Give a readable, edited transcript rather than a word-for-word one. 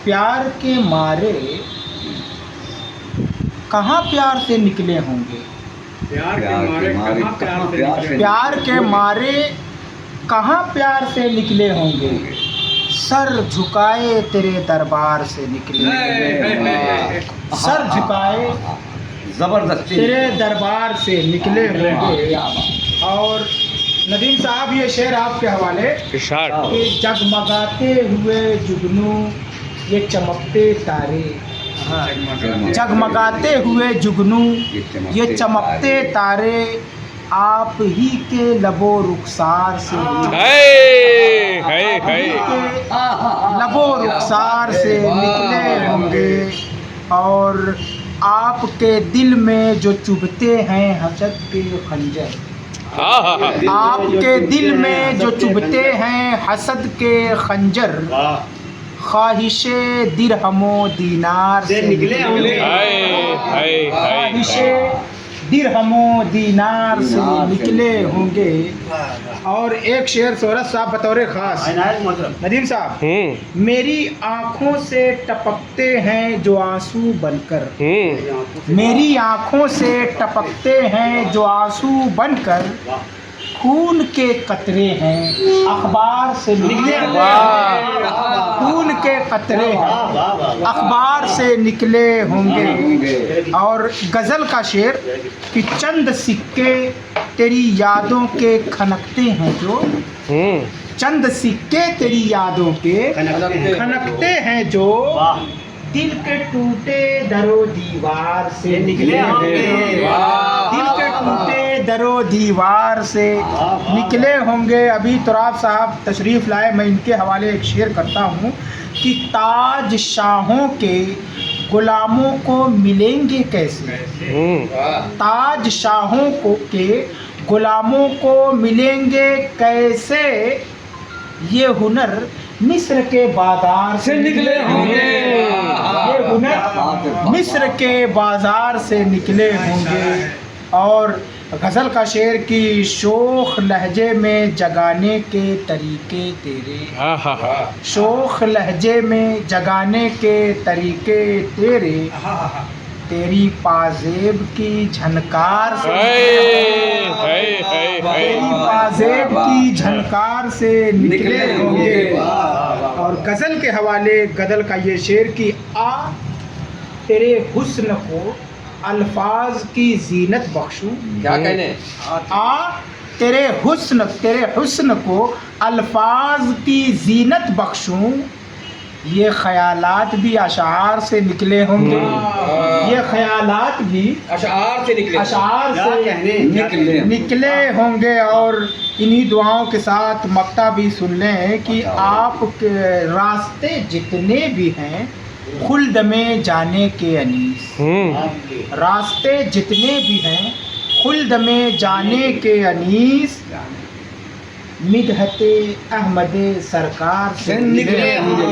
प्यार के मारे कहाँ प्यार से निकले होंगे। प्यार के मारे कहाँ प्यार के मारे कहाँ प्यार से निकले होंगे। सर झुकाए तेरे दरबार से निकले होंगे। सर झुकाए जबरदस्ती तेरे दरबार से निकले होंगे। और नदीम साहब ये शेर आपके हवाले कि जगमगाते हुए जुगनू ये चमकते तारे। हाँ, जगमगाते हुए जुगनू ये चमकते तारे आप ही के लबो रुखसार से लबो रुखसार से निकले होंगे। और आपके दिल में जो चुभते हैं हसद के खंजर। आपके दिल में जो चुभते हैं हसद के खंजर ख्वाहिशे दिरहमो दीनार से निकले होंगे। ख्वाहिशे दिरहमो दीनार से निकले होंगे। और एक शेर सोहरत साहब बतौर खास नदीम साहब, मेरी आँखों से टपकते हैं जो आंसू बनकर। मेरी आँखों से टपकते हैं जो आंसू बनकर खून के कतरे हैं अखबार से निकले। खून के कतरे हैं अखबार से निकले होंगे। और गज़ल का शेर कि चंद सिक्के तेरी यादों के खनकते हैं जो। चंद सिक्के तेरी यादों के खनकते हैं जो दिल के टूटे दरो दीवार से निकले होंगे। दिल के टूटे दरो दीवार से निकले होंगे। अभी तुराब साहब तशरीफ़ लाए, मैं इनके हवाले एक शेर करता हूँ कि ताज शाहों के गुलामों को मिलेंगे कैसे। ताज शाहों को के गुलामों को मिलेंगे कैसे। ये हुनर मिस्र के बाजार से निकले होंगे। ये हुनर मिस्र के बाजार से निकले होंगे। और गज़ल का शेर की शोख लहजे में जगाने के तरीके तेरे। शोख लहजे में जगाने के तरीके तेरे तेरी पाजेब की झनकार से। तेरी पाजेब की झनकार से निकले होंगे। और गज़ल के हवाले गज़ल का ये शेर कि आ तेरे हुस्न को अल्फाज की जीनत बख्शूं। क्या कहने आ तेरे हुस्न को अल्फाज की जीनत बख्शूं। ये ख़यालात भी अशार से निकले होंगे। ये ख़यालात भी अशार से निकले होंगे। और इन्हीं दुआओं के साथ मक्ता भी सुन लें कि आपके रास्ते जितने भी हैं खुल्द में जाने के अनीस। रास्ते जितने भी हैं खुल्द में जाने के अनीस मिदहते अहमद सरकार से निकले होंगे।